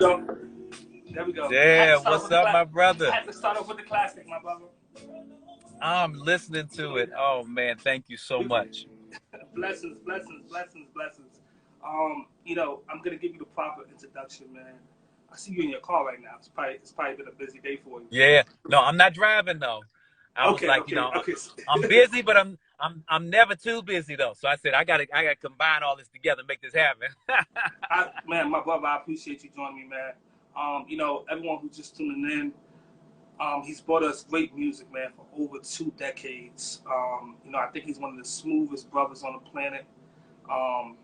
go. There we go. Yeah, what's up, my I brother? had to start off with the classic, my brother. I'm listening to it. Oh man, thank you so much. Blessings, blessings, blessings, blessings. I'm gonna give you the proper introduction, man. I see you in your car right now. It's probably been a busy day for you. Yeah, no, I'm not driving though. I was Okay, like, okay, okay. I'm busy, but I'm never too busy though. So I said I gotta combine all this together, and make this happen. Man, my brother, I appreciate you joining me, man. Everyone who's just tuning in, he's brought us great music, man, for over 2 decades. I think he's one of the smoothest brothers on the planet. Um,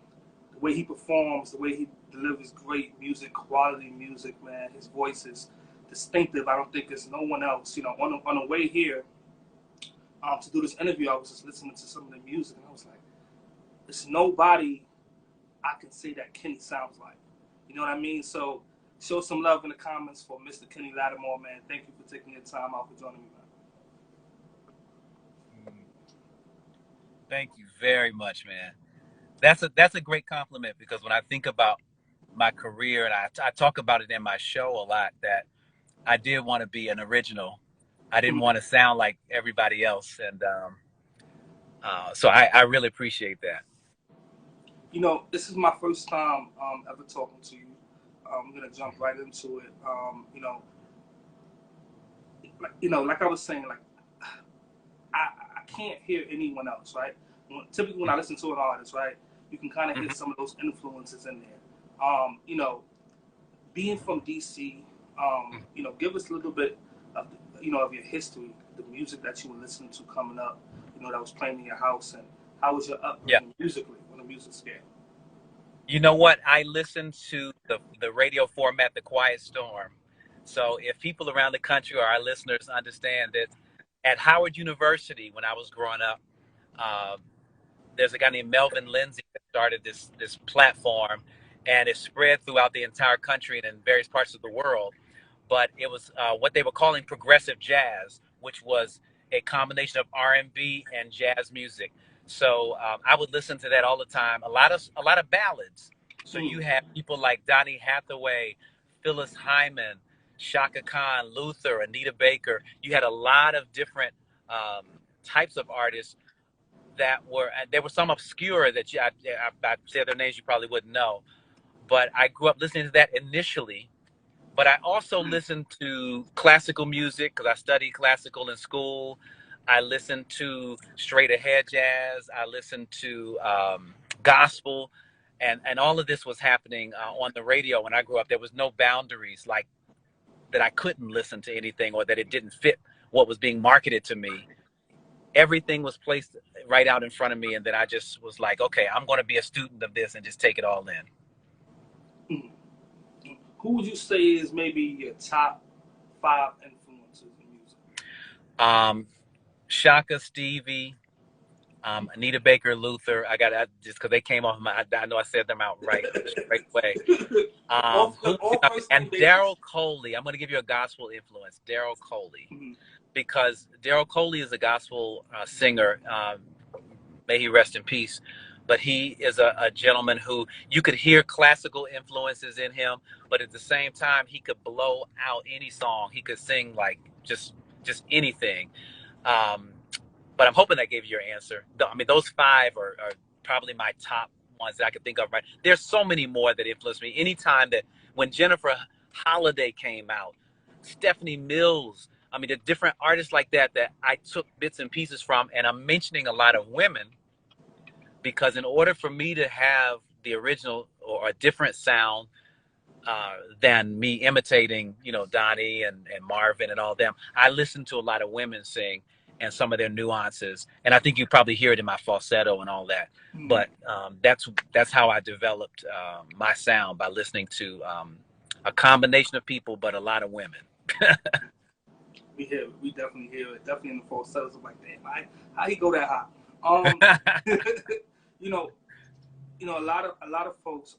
the way he performs, the way he delivers great music, quality music, man. His voice is distinctive. I don't think there's no one else. On the way here to do this interview, I was just listening to some of the music, and I was like, there's nobody I can say that Kenny sounds like. You know what I mean? So show some love in the comments for Mr. Kenny Lattimore, man. Thank you for taking your time out for joining me, man. Thank you very much, man. That's a great compliment because when I think about my career and I talk about it in my show a lot that I did want to be an original. I didn't want to sound like everybody else, and so I really appreciate that. This is my first time ever talking to you. I'm gonna jump right into it. Like I was saying, like I can't hear anyone else, right? Typically, when I listen to an artist, right, you can kind of hear some of those influences in there. Being from DC, give us a little bit of your history, the music that you were listening to coming up, that was playing in your house, and how was your Yeah. upbringing musically on the music scale? You know what? I listen to the radio format, The Quiet Storm. So if people around the country or our listeners understand that at Howard University, when I was growing up, uh, there's a guy named Melvin Lindsay that started this platform, and it spread throughout the entire country and in various parts of the world. But it was what they were calling progressive jazz, which was a combination of R&B and jazz music. So I would listen to that all the time. A lot of ballads. So you have people like Donny Hathaway, Phyllis Hyman, Shaka Khan, Luther, Anita Baker. You had a lot of different um, types of artists that were. And there were some obscure that I said their names you probably wouldn't know. But I grew up listening to that initially, but I also listen to classical music because I studied classical in school. I listen to straight ahead jazz. I listen to gospel, and all of this was happening on the radio when I grew up. There was no boundaries like that. I couldn't listen to anything or that it didn't fit what was being marketed to me. Everything was placed right out in front of me, and then I just was like, okay, I'm going to be a student of this and just take it all Mm. Who would you say is maybe your top five influences in music? in. Shaka, Stevie, Anita Baker, Luther. Just because they came off my. I know I said them out right straight away. All first name And basis. Daryl Coley. I'm going to give you a gospel influence. Daryl Coley, Mm-hmm. because Daryl Coley is a gospel singer. May he rest in peace. But he is a gentleman who you could hear classical influences in him, but at the same time he could blow out any song. He could sing like just anything. Um, but I'm hoping that gave you your answer. I mean, those five are probably my top ones that I could think of. Right, there's so many more that influenced me. Anytime that when Jennifer Holiday came out, Stephanie Mills. I mean, the different artists like that I took bits and pieces from, and I'm mentioning a lot of women because in order for me to have the original or a different sound than me imitating, Donnie and Marvin and all them. I listen to a lot of women sing and some of their nuances, and I think you probably hear it in my falsetto and all that. Mm-hmm. But that's how I developed my sound by listening to a combination of people, but a lot of women. We hear it. We definitely hear it. Definitely in the falsettos. I'm like, damn, how he go that high? Um, you know, a lot of folks,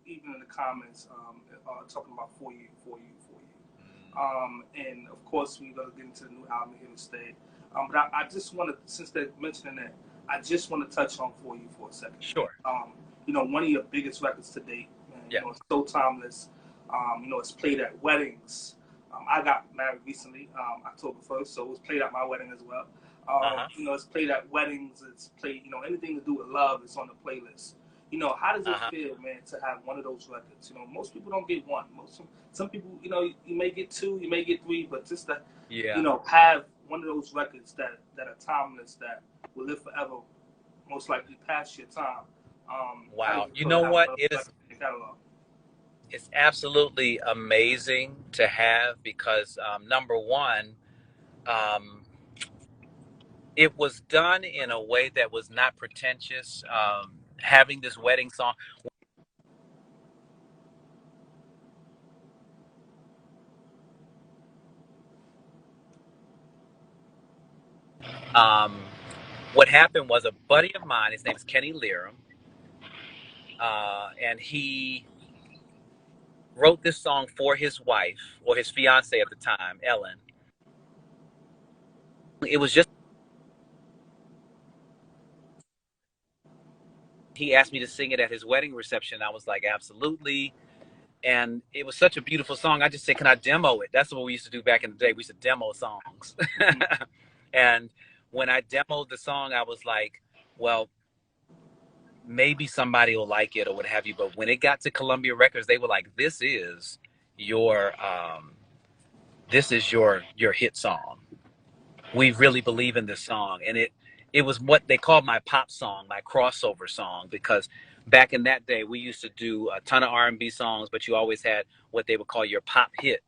even in the comments, are talking about for you. And of course, we're gonna get into the new album here to stay. But I just want to, since they're mentioning that, I just want to touch on for you for a second. Sure. One of your biggest records to date, man. Yeah. It's so timeless. It's played at weddings. I got married recently, October 1st, so it was played at my wedding as well. It's played at weddings. It's played, anything to do with love is on the playlist. How does it feel, man, to have one of those records? Most people don't get one. Some people, you may get two, you may get three, but just to, have one of those records that are timeless, that will live forever, most likely past your time. Wow. You know what? It's absolutely amazing to have because, number one, it was done in a way that was not pretentious. Having this wedding song. What happened was a buddy of mine, his name is Kenny Leram, and he wrote this song for his wife, or his fiance at the time, Ellen. It was just, he asked me to sing it at his wedding reception. I was like, absolutely. And it was such a beautiful song. I just said, can I demo it? That's what we used to do back in the day. We used to demo songs. And when I demoed the song, I was like, well, maybe somebody will like it or what have you. But when it got to Columbia Records, they were like, this is your hit song. We really believe in this song. And it was what they called my pop song, my crossover song, because back in that day, we used to do a ton of R&B songs, but you always had what they would call your pop hit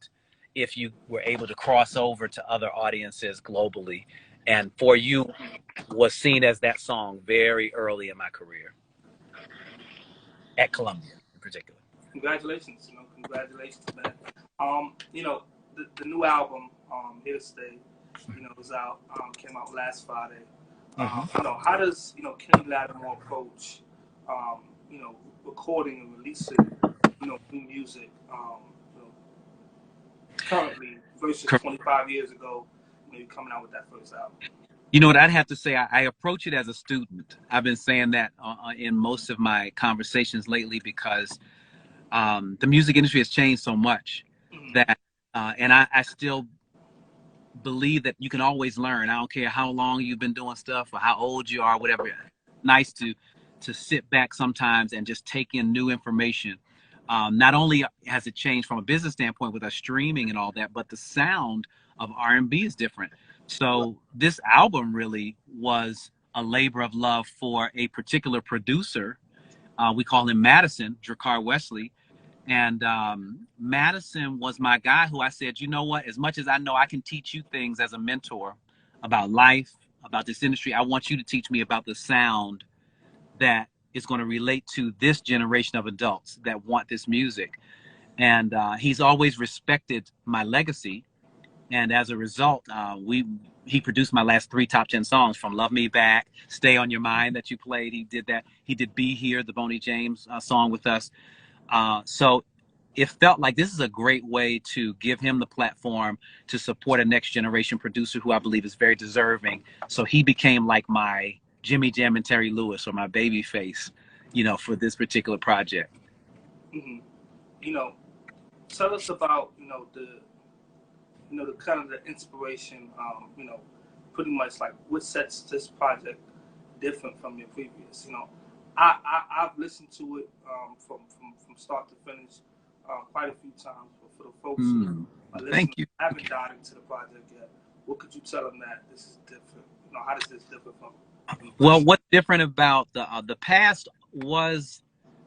if you were able to cross over to other audiences globally. And For You was seen as that song very early in my career at Columbia in particular. Congratulations, congratulations, man. The new album, Here to Stay, was out, came out last Friday. How does, Kenny Lattimore approach, recording and releasing, new music, currently versus 25 years ago, you're coming out with that first album? You know what I'd have to say? I approach it as a student. I've been saying that in most of my conversations lately because the music industry has changed so much that, and I still believe that you can always learn. I don't care how long you've been doing stuff or how old you are, whatever. Nice to sit back sometimes and just take in new information. Not only has it changed from a business standpoint with us streaming and all that, but the sound of R&B is different. So this album really was a labor of love for a particular producer. We call him Madison, Drakkar Wesley. And Madison was my guy who I said, you know what, as much as I know I can teach you things as a mentor about life, about this industry, I want you to teach me about the sound that is going to relate to this generation of adults that want this music. And he's always respected my legacy. And as a result, he produced my last 3 top 10 songs, from Love Me Back, Stay on Your Mind that you played. He did that. He did Be Here, the Boney James song with us. So it felt like this is a great way to give him the platform to support a next generation producer who I believe is very deserving. So he became like my Jimmy Jam and Terry Lewis, or my baby face, for this particular project. Tell us about, the kind of the inspiration, pretty much like what sets this project different from your previous. I've listened to it from start to finish quite a few times. But for the folks who are listening, haven't dived into the project yet, what could you tell them that this is different? How does this differ from? Well, what's different about the past was,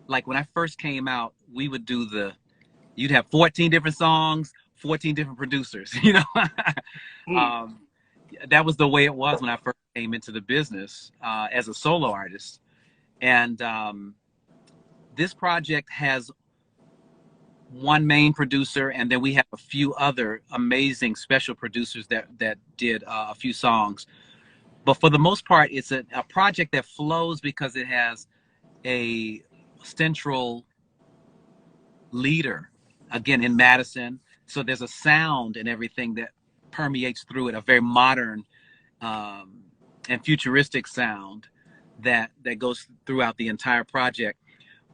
like, when I first came out, we would do you'd have 14 different songs, 14 different producers, that was the way it was when I first came into the business as a solo artist. And this project has one main producer, and then we have a few other amazing special producers that did a few songs. But for the most part, it's a project that flows because it has a central leader, again, in Madison. So there's a sound and everything that permeates through it, a very modern and futuristic sound that goes throughout the entire project.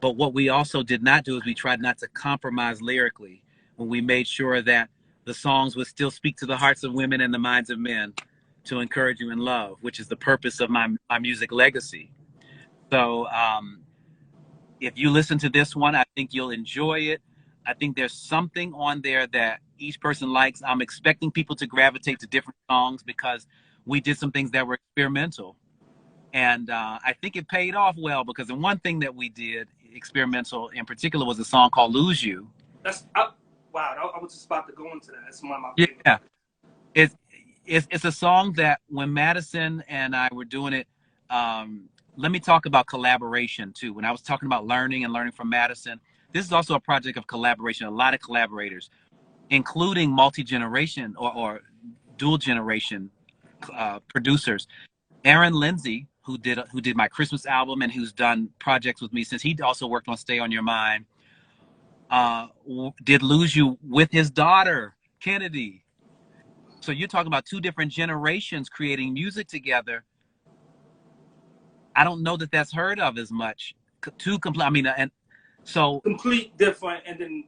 But what we also did not do is we tried not to compromise lyrically when we made sure that the songs would still speak to the hearts of women and the minds of men to encourage you in love, which is the purpose of my music legacy. So if you listen to this one, I think you'll enjoy it. I think there's something on there that each person likes. I'm expecting people to gravitate to different songs because we did some things that were experimental. And I think it paid off well because the one thing that we did experimental in particular was a song called Lose You. Wow, I was just about to go into that. That's one of my favorite. Yeah, it's, it's a song that when Madison and I were doing it, let me talk about collaboration too. When I was talking about learning and learning from Madison, this is also a project of collaboration, a lot of collaborators, including multi-generation or dual generation producers. Aaron Lindsay, who did my Christmas album and who's done projects with me since, he also worked on Stay on Your Mind, did Lose You with his daughter, Kennedy. So you're talking about two different generations creating music together. I don't know that that's heard of as much. I mean, and so complete different, and then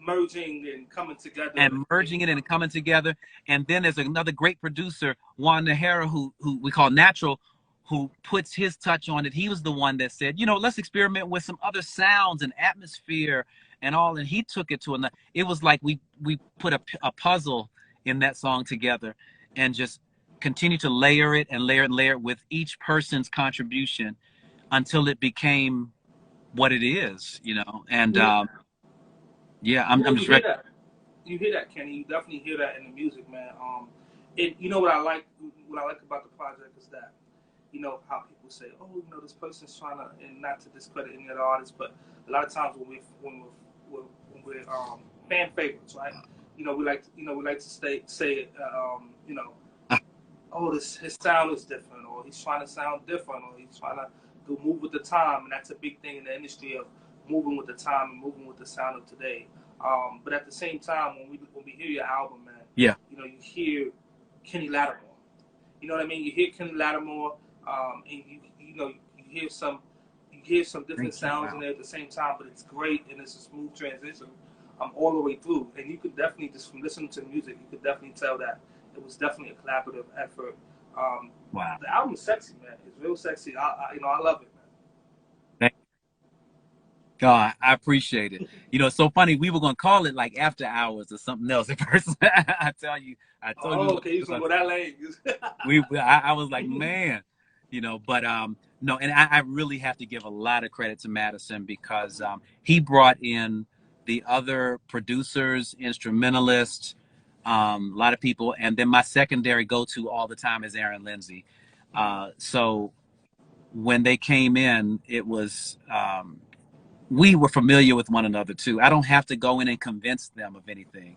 merging and coming together. And merging it and coming together. And then there's another great producer, Juan Nahara, who we call Natural, who puts his touch on it. He was the one that said, you know, let's experiment with some other sounds and atmosphere and all. And he took it to another. It was like we put a puzzle in that song together and just continue to layer it and layer it with each person's contribution until it became what it is, you know. And yeah, I'm just ready. You hear that, Kenny. You definitely hear that in the music, man. You know what I like about the project is that, you know, how people say, oh, you know, this person's trying to, and not to discredit any other artists, but a lot of times when we're fan favorites, right? You know, we like to say, you know, oh, his sound is different, or he's trying to sound different, or he's trying to go move with the time, and that's a big thing in the industry of moving with the time and moving with the sound of today. But at the same time, when we hear your album, man, yeah, you know, you hear Kenny Lattimore. You know what I mean? You hear Kenny Lattimore, and you know you hear some different sounds in there at the same time, but it's great and it's a smooth transition all the way through. And you could definitely, just from listening to the music, you could definitely tell that it was definitely a collaborative effort. Wow. The album's sexy, man. It's real sexy. I love it, man. God, I appreciate it. You know, it's so funny. We were gonna call it like After Hours or something else at first. I told you. Oh, okay, you go that lane. I was like, man, you know, but no, and I really have to give a lot of credit to Madison because he brought in the other producers, instrumentalists, a lot of people, and then my secondary go-to all the time is Aaron Lindsay. So when they came in, it was we were familiar with one another too. I don't have to go in and convince them of anything,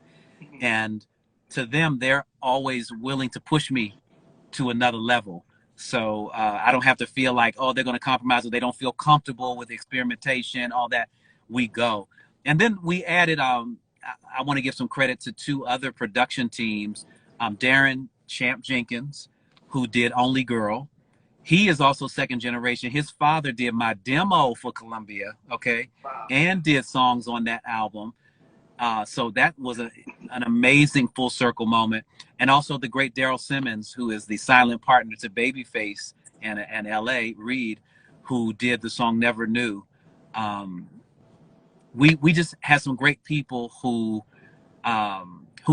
and to them, they're always willing to push me to another level. So I don't have to feel like, oh, they're going to compromise or they don't feel comfortable with experimentation, all that. We go. And then we added, I want to give some credit to two other production teams. Darren Champ Jenkins, who did Only Girl. He is also second generation. His father did my demo for Columbia, okay, Wow. and did songs on that album. So that was an amazing full circle moment. And also the great Daryl Simmons, who is the silent partner to Babyface and L.A. Reid, who did the song Never Knew. We just had some great people who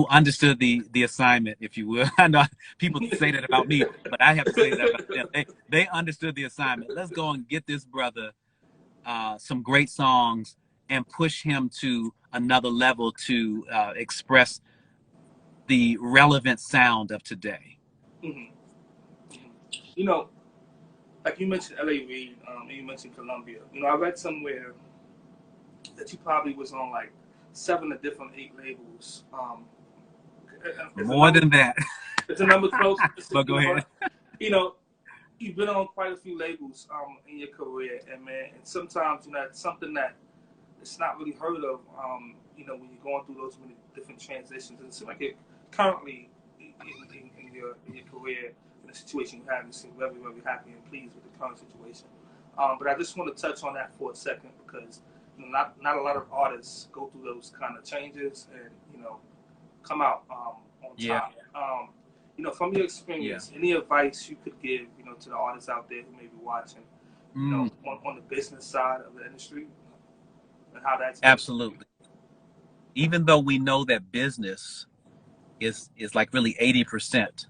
understood the assignment, if you will. I know people say that about me, but I have to say that about them. They understood the assignment. Let's go and get this brother some great songs and push him to another level to express the relevant sound of today. Mm-hmm. You know, like you mentioned L.A. Reid, and you mentioned Columbia. You know, I read somewhere that you probably was on like 7 or different 8 labels. More than that. It's a number close. But go ahead. You know, you've been on quite a few labels in your career, and man, and sometimes, you know, it's something that it's not really heard of. You know, when you're going through those many different transitions, and it seems like it currently in your career, in the situation you have, you seem very, very happy and pleased with the current situation. But I just want to touch on that for a second because not a lot of artists go through those kind of changes and come out on Yeah. top. From your Yeah. experience, any advice you could give to the artists out there who may be watching, on the business side of the industry and how that's been? Absolutely. Even though we know that business is like really 80%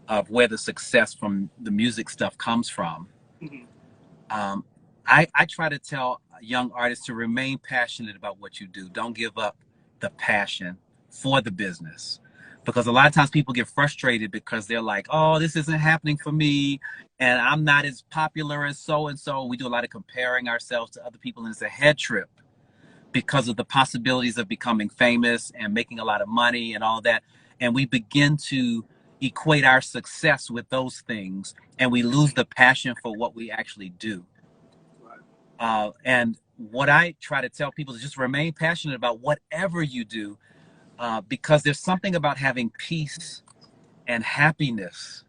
of where the success from the music stuff comes from. Mm-hmm. I try to tell young artists to remain passionate about what you do. Don't give up the passion for the business, because a lot of times people get frustrated because they're like, oh, this isn't happening for me and I'm not as popular as so and so. We do a lot of comparing ourselves to other people, and it's a head trip because of the possibilities of becoming famous and making a lot of money and all that. And we begin to equate our success with those things, and we lose the passion for what we actually do. And what I try to tell people is just remain passionate about whatever you do, because there's something about having peace and happiness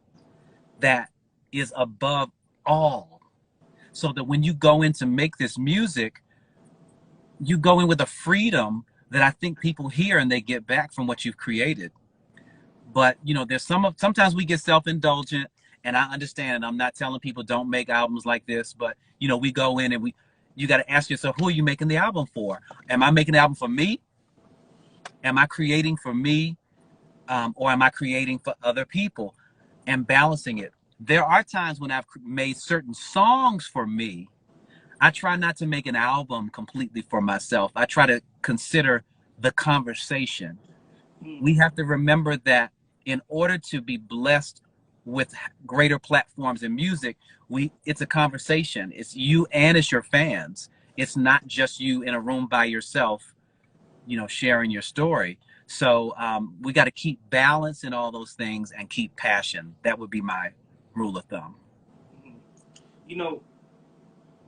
that is above all. So that when you go in to make this music, you go in with a freedom that I think people hear and they get back from what you've created. But there's sometimes we get self-indulgent, and I understand, and I'm not telling people don't make albums like this, but we go in and you got to ask yourself, who are you making the album for? Am I making the album for me? Am I creating for me? Or am I creating for other people? And balancing it. There are times when I've made certain songs for me. I try not to make an album completely for myself. I try to consider the conversation. We have to remember that in order to be blessed with greater platforms in music, it's a conversation. It's you and it's your fans. It's not just you in a room by yourself, sharing your story. So we got to keep balance in all those things and keep passion. That would be my rule of thumb.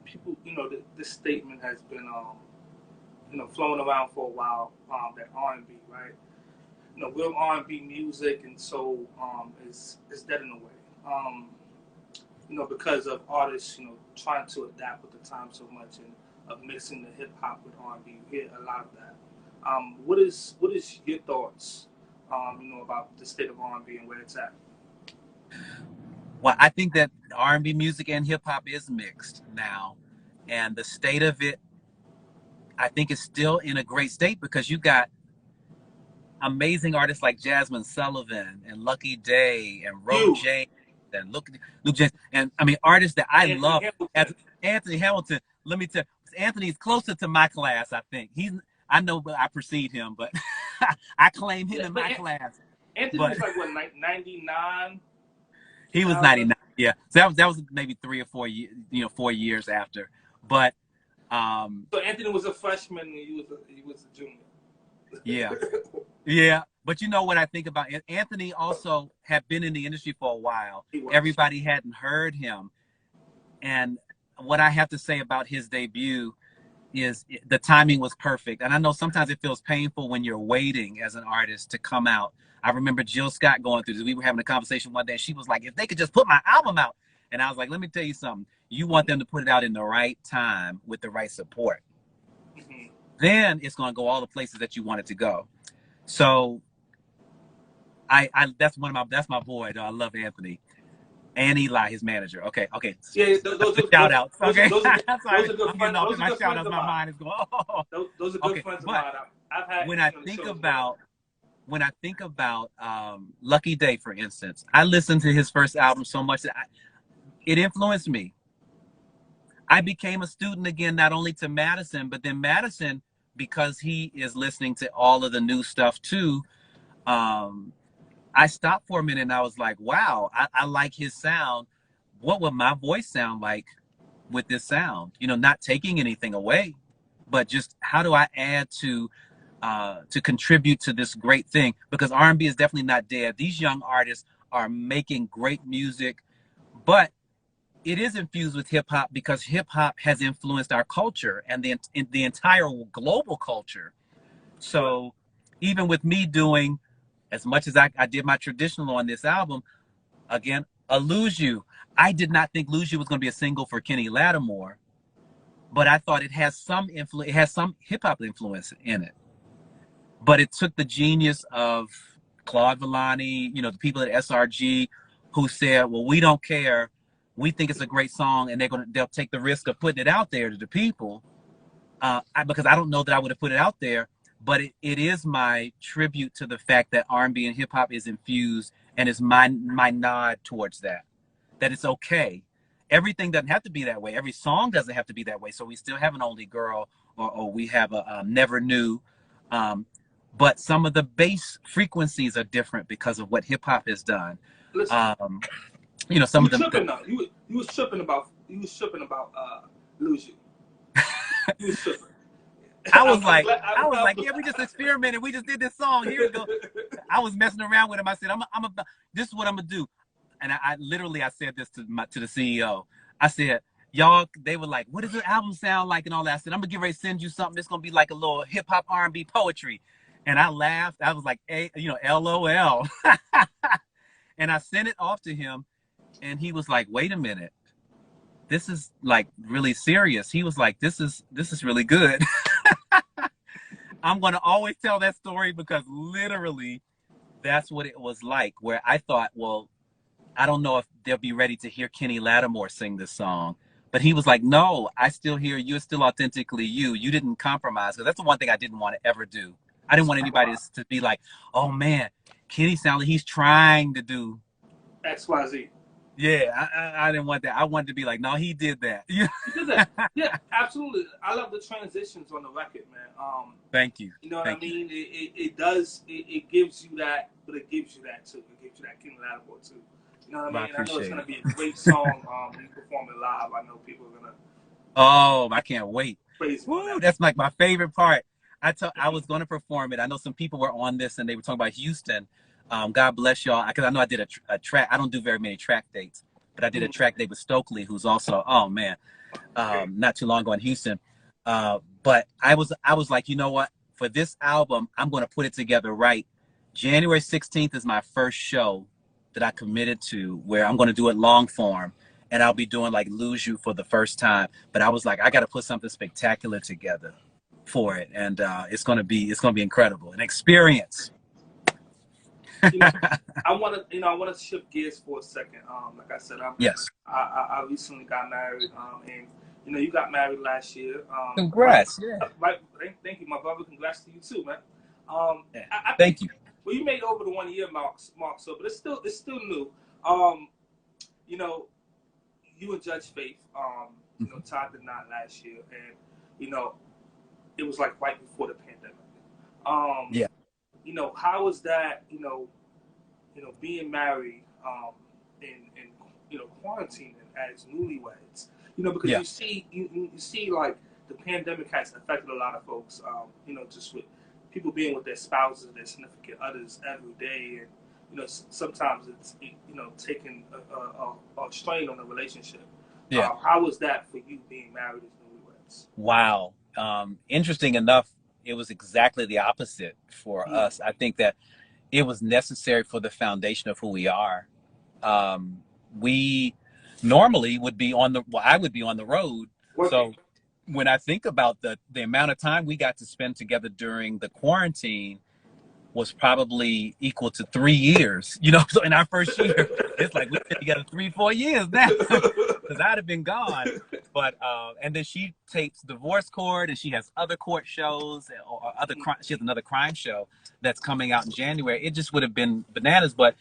People, this statement has been, flowing around for a while. That R&B, right? Real R&B music and soul is dead in a way. Because of artists, trying to adapt with the time so much and of mixing the hip hop with R&B. You hear a lot of that. What is your thoughts, about the state of R&B and where it's at? Well, I think that R&B music and hip hop is mixed now, and the state of it, I think, is still in a great state because you got amazing artists like Jasmine Sullivan and Lucky Day and Ro James and Luke James, and I mean artists that I love. As Anthony Hamilton, let me tell you, Anthony's closer to my class. I think I know, but I precede him, but I claim him in my class. Anthony was like what, 99? He was 99. Yeah, so that was maybe 3 or 4 years, 4 years after. But so Anthony was a freshman and he was a junior. Yeah. Yeah. But you know what I think about Anthony also had been in the industry for a while. Everybody hadn't heard him. And what I have to say about his debut is the timing was perfect. And I know sometimes it feels painful when you're waiting as an artist to come out. I remember Jill Scott going through this. We were having a conversation one day and she was like, if they could just put my album out. And I was like, let me tell you something. You want them to put it out in the right time with the right support. Mm-hmm. Then it's going to go all the places that you want it to go. So that's my boy, though. I love Anthony. And Eli, his manager. Okay. Yeah, those are shout outs. Okay. Those are good friends. My shout outs, my mind is going. Oh. Those are good friends of mine. I've had when I think about Lucky Day, for instance, I listened to his first album so much that it influenced me. I became a student again, not only to Madison, but then Madison, because he is listening to all of the new stuff too. I stopped for a minute and I was like, wow, I like his sound. What would my voice sound like with this sound? Not taking anything away, but just how do I add to contribute to this great thing? Because R&B is definitely not dead. These young artists are making great music, but it is infused with hip hop because hip hop has influenced our culture and the entire global culture. So even with me doing as much as I did my traditional on this album, again, a Lose You. I did not think Lose You was going to be a single for Kenny Lattimore, but I thought it has some influence. It has some hip hop influence in it. But it took the genius of Claude Villani, you know, the people at SRG, who said, "Well, we don't care. We think it's a great song, and they'll take the risk of putting it out there to the people." Because I don't know that I would have put it out there, but it is my tribute to the fact that R&B and hip hop is infused, and is my nod towards that. That it's okay. Everything doesn't have to be that way. Every song doesn't have to be that way. So we still have an Only Girl, or we have a Never Knew. Um, but some of the bass frequencies are different because of what hip hop has done. Listen, you know, some you of them. Tripping though. You was tripping about Lose You. You was tripping. I was like, yeah, we just experimented. We just did this song. Here we go. I was messing around with him. I said, this is what I'm gonna do. And I literally said this to the CEO. I said, y'all, they were like, what does the album sound like and all that? I said, I'm gonna get ready to send you something that's gonna be like a little hip hop R&B poetry. And I laughed. I was like, hey, you know, LOL. And I sent it off to him, and he was like, wait a minute. This is like really serious. He was like, this is really good. I'm gonna always tell that story because literally that's what it was like, where I thought, well, I don't know if they'll be ready to hear Kenny Lattimore sing this song. But he was like, no, I still hear you. It's still authentically you. You didn't compromise. Because that's the one thing I didn't want to ever do. I didn't want anybody to be like, oh, man, Kenny sounds like he's trying to do XYZ. Yeah, I didn't want that. I wanted to be like, no, he did that. He did that. Yeah, absolutely. I love the transitions on the record, man. Thank you. You know what I mean? It does. It gives you that, but it gives you that too. It gives you that Kenny Lattimore too. You know what I mean? I know it's gonna be a great song. When you perform it live, I know people are gonna. Oh, I can't wait. Woo, that's like my favorite part. I was going to perform it. I know some people were on this and they were talking about Houston. God bless y'all. Because I know I did a track. I don't do very many track dates, but I did a track date with Stokely, who's also, oh man, not too long ago in Houston. But I was like, you know what? For this album, I'm going to put it together right. January 16th is my first show that I committed to, where I'm going to do it long form. And I'll be doing like Lose You for the first time. But I was like, I got to put something spectacular together for it. And it's going to be incredible. An experience. I want to shift gears for a second. Like I said, I recently got married, and you got married last year. Congrats! Right, thank you, my brother. Congrats to you too, man. Thank you. Well, you made over the 1 year mark, so but it's still new. You and Judge Faith, tied the knot last year, and it was like right before the pandemic. How was that? Being married and quarantining as newlyweds. Because you see like the pandemic has affected a lot of folks. Just with people being with their spouses, their significant others every day, and sometimes it's taking a strain on the relationship. How was that for you being married as newlyweds? Wow. Interesting enough, it was exactly the opposite for us. I think that it was necessary for the foundation of who we are. We normally would be I would be on the road. Working. So when I think about the amount of time we got to spend together during the quarantine was probably equal to 3 years, so in our first year, it's like we've been together 3-4 years now, because I'd have been gone. But and then she takes divorce court, and she has other court shows, or she has another crime show that's coming out in January. It just would have been bananas. But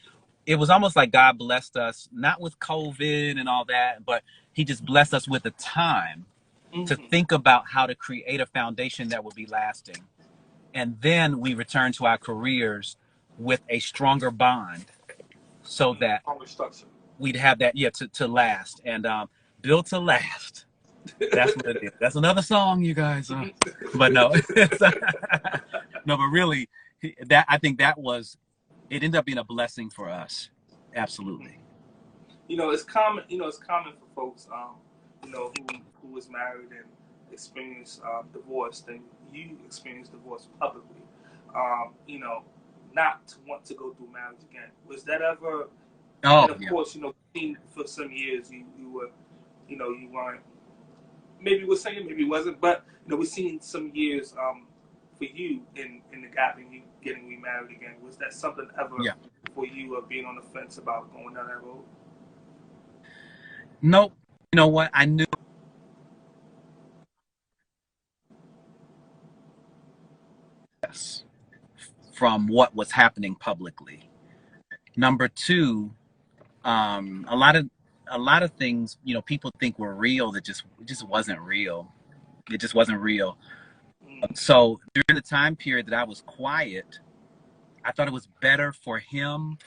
it was almost like God blessed us, not with COVID and all that, but he just blessed us with the time to think about how to create a foundation that would be lasting. And then we return to our careers with a stronger bond, so that we'd have that, to last, and built to last. That's what it is. That's another song, you guys. But no, no, but really, I think it ended up being a blessing for us. Absolutely. It's common. It's common for folks, who was married and experienced divorce. Then you experienced divorce publicly. Not to want to go through marriage again. Was that ever? Oh, and of course, for some years you were, you weren't maybe was saying, maybe it wasn't, but we've seen some years for you in the gap and you getting remarried again. Was that something ever Yeah. for you of being on the fence about going down that road? Nope. You know what? I knew this from what was happening publicly. Number two, a lot of things, people think were real that just wasn't real. It just wasn't real. Mm-hmm. So during the time period that I was quiet, I thought it was better for him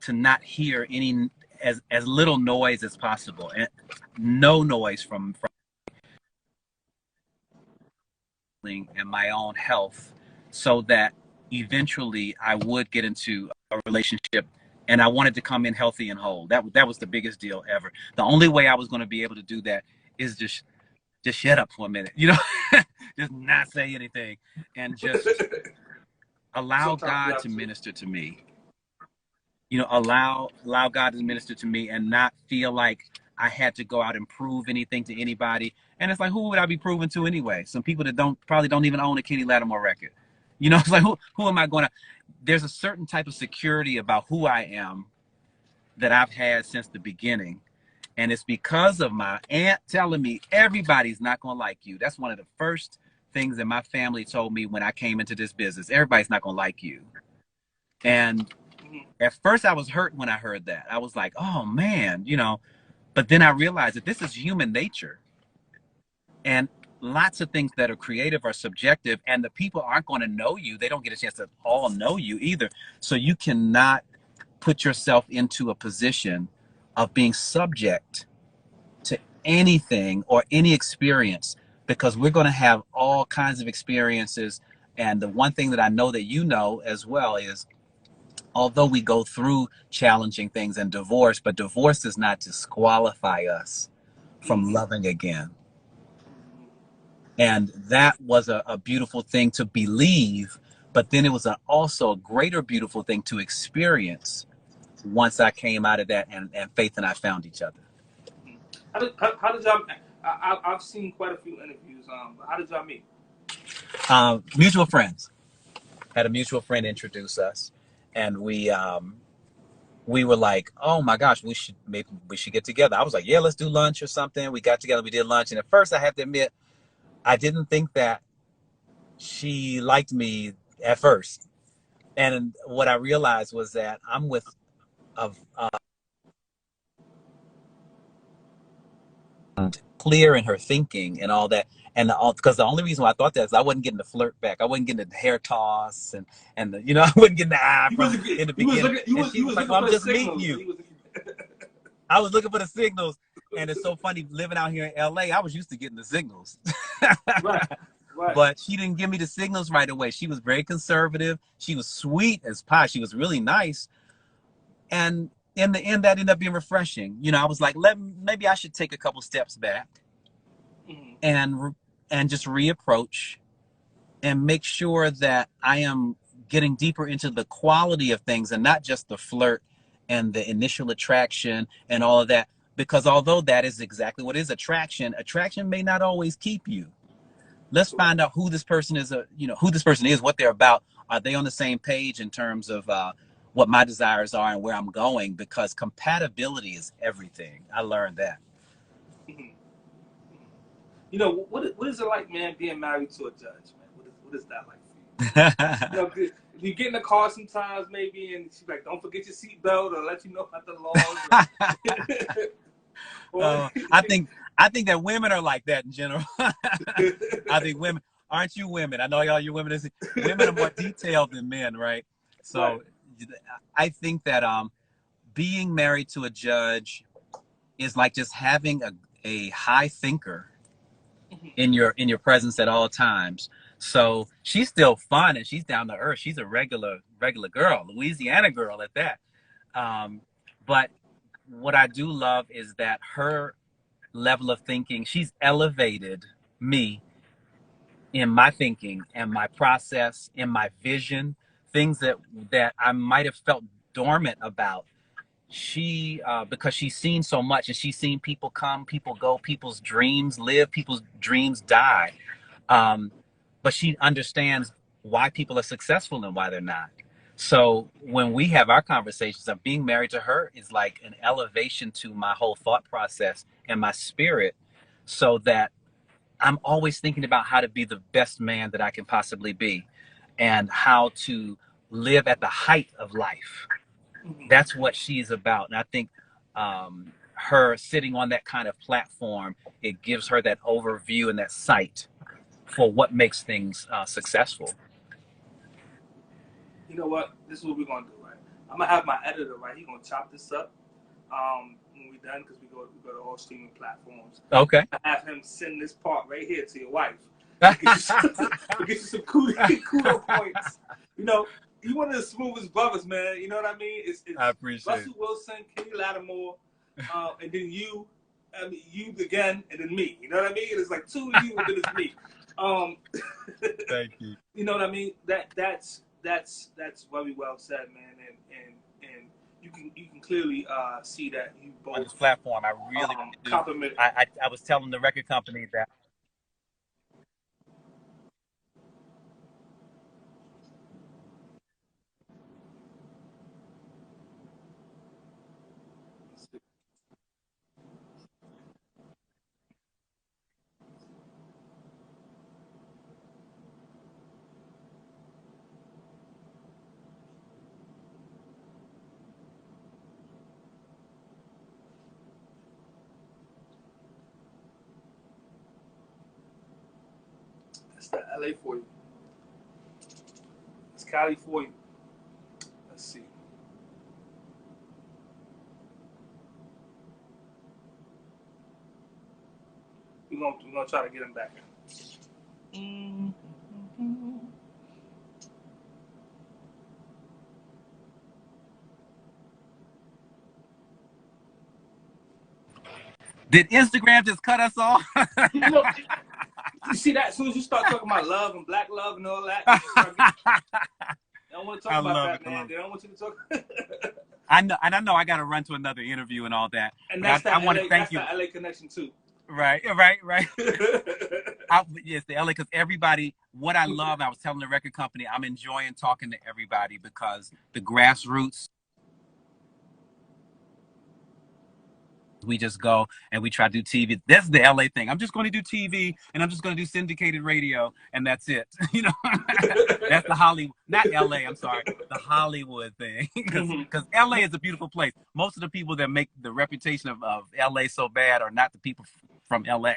to not hear any as little noise as possible, and no noise from and my own health, so that eventually I would get into a relationship, and I wanted to come in healthy and whole. That was the biggest deal ever. The only way I was going to be able to do that is just shut up for a minute, just not say anything, and just allow Sometimes you God have to to. minister to me. Allow God to minister to me and not feel like I had to go out and prove anything to anybody. And it's like, who would I be proving to anyway? Some people that probably don't even own a Kenny Lattimore record. It's like, who am I going to? There's a certain type of security about who I am that I've had since the beginning. And it's because of my aunt telling me everybody's not going to like you. That's one of the first things that my family told me when I came into this business. Everybody's not going to like you. And at first I was hurt when I heard that. I was like, oh man, but then I realized that this is human nature. And lots of things that are creative are subjective, and the people aren't going to know you. They don't get a chance to all know you either. So you cannot put yourself into a position of being subject to anything or any experience, because we're going to have all kinds of experiences. And the one thing that I know that you know as well is, although we go through challenging things and divorce, but divorce does not disqualify us from Mm-hmm. loving again. And that was a beautiful thing to believe, but then it was also a greater beautiful thing to experience once I came out of that, and Faith and I found each other. How did y'all? I've seen quite a few interviews. How did y'all meet? Mutual friends. Had a mutual friend introduce us, and we were like, oh my gosh, maybe we should get together. I was like, yeah, let's do lunch or something. We got together, we did lunch, and at first I have to admit, I didn't think that she liked me at first. And what I realized was that I'm with a clear in her thinking and all that. And because the only reason why I thought that is I wasn't getting the flirt back. I wasn't getting the hair toss and I wasn't getting the eye from in the beginning. And she was like, "Well, I'm just meeting you." I was looking for the signals, and it's so funny living out here in LA. I was used to getting the signals, Right. Right. but she didn't give me the signals right away. She was very conservative. She was sweet as pie. She was really nice, and in the end, that ended up being refreshing. I was like, maybe I should take a couple steps back Mm-hmm. and just reapproach and make sure that I am getting deeper into the quality of things and not just the flirt and the initial attraction and all of that. Because although that is exactly what is attraction, attraction may not always keep you. Let's find out who this person is, who this person is, what they're about. Are they on the same page in terms of what my desires are and where I'm going? Because compatibility is everything. I learned that. Mm-hmm. What is it like, man, being married to a judge, man? What is that like for you? You get in the car sometimes, maybe, and she's like, "Don't forget your seatbelt," or let you know about the laws. I think that women are like that in general. I think women, aren't you women? I know all you women women are more detailed than men, right? So Right. I think that being married to a judge is like just having a high thinker in your presence at all times. So she's still fun and she's down to earth. She's a regular girl, Louisiana girl at that. But what I do love is that her level of thinking, she's elevated me in my thinking and my process, in my vision, things that I might have felt dormant about. she because she's seen so much, and she's seen people come, people go, people's dreams live, people's dreams die. Um, but she understands why people are successful and why they're not. So when we have our conversations, of being married to her is like an elevation to my whole thought process and my spirit, so that I'm always thinking about how to be the best man that I can possibly be, and how to live at the height of life. That's what she's about. And I think her sitting on that kind of platform, it gives her that overview and that sight for what makes things successful. You know what? This is what we're gonna do, right? I'm gonna have my editor, right? He's gonna chop this up when we're done, because we go to all streaming platforms. Okay. I have him send this part right here to your wife. Get you some kudo points. You know, you one of the smoothest brothers, man. You know what I mean? It's I appreciate Russell Wilson, Kenny Lattimore, and then you. I mean, you again, and then me. You know what I mean? It's like two of you, and then it's me. Thank you. You know what I mean? That's very well said, man. And you can clearly see that you both on this platform. I really do. Compliment. I was telling the record company that. That's the LA for you. It's Cali for you. Let's see. We're gonna try to get him back in. Did Instagram just cut us off? You know, you see that? As soon as you start talking about love and black love and all that, they don't want to talk about that, man. They don't want you to talk. I know. I got to run to another interview and all that. And that's I want to thank you. That's the LA connection too. Right. Yes, the LA, because everybody, what I love, I was telling the record company, I'm enjoying talking to everybody, because the grassroots, we just go and we try to do TV. That's the LA thing. I'm just going to do TV, and I'm just going to do syndicated radio, and that's it. You know, that's the Hollywood, not LA. I'm sorry, the Hollywood thing, because LA is a beautiful place. Most of the people that make the reputation of LA so bad are not the people from LA.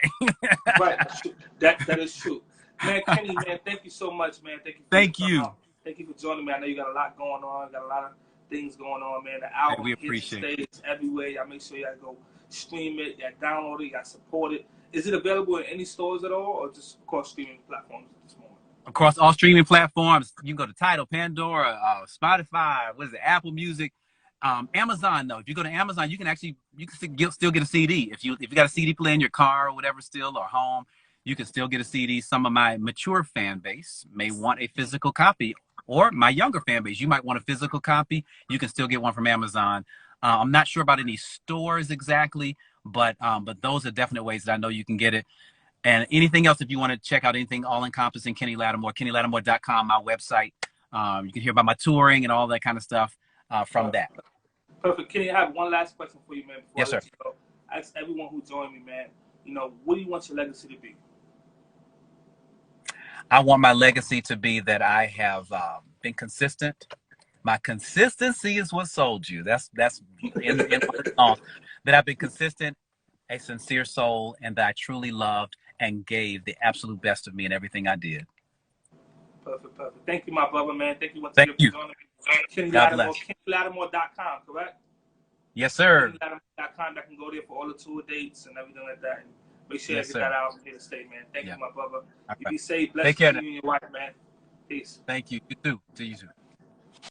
Right, that is true. Man, Kenny, man, thank you so much, man. Thank you. Thank you for joining me. I know you got a lot going on. Got a lot of things going on, man. The album we appreciate it. It's everywhere. Y'all make sure y'all go stream it, y'all download it, y'all support it. Is it available in any stores at all, or just across streaming platforms at this moment? Across all streaming platforms. You can go to Tidal, Pandora, Spotify, what is it, Apple Music, Amazon. Though, if you go to Amazon, you can still get a CD. If you got a CD player in your car or whatever, still, or home, you can still get a CD. Some of my mature fan base may want a physical copy, or my younger fan base, you might want a physical copy. You can still get one from Amazon. I'm not sure about any stores exactly, but those are definite ways that I know you can get it. And anything else, if you want to check out anything all-encompassing, Kenny Lattimore, KennyLattimore.com, my website. You can hear about my touring and all that kind of stuff from that. Perfect. Kenny, I have one last question for you, man. Yes, sir. I ask everyone who joined me, man, you know, what do you want your legacy to be? I want my legacy to be that I have been consistent. My consistency is what sold you. That's in the song. That I've been consistent, a sincere soul, and that I truly loved and gave the absolute best of me in everything I did. Perfect. Thank you, my brother, man. Thank you once again for joining me. Kenny Lattimore, KennyLattimore.com, correct? Yes, sir. KennyLattimore.com. I can go there for all the tour dates and everything like that. And make sure you get that out here to stay, man. Thank you, my brother. You be safe. Blessed to you and your wife, man. Peace. Thank you. You too. To you too.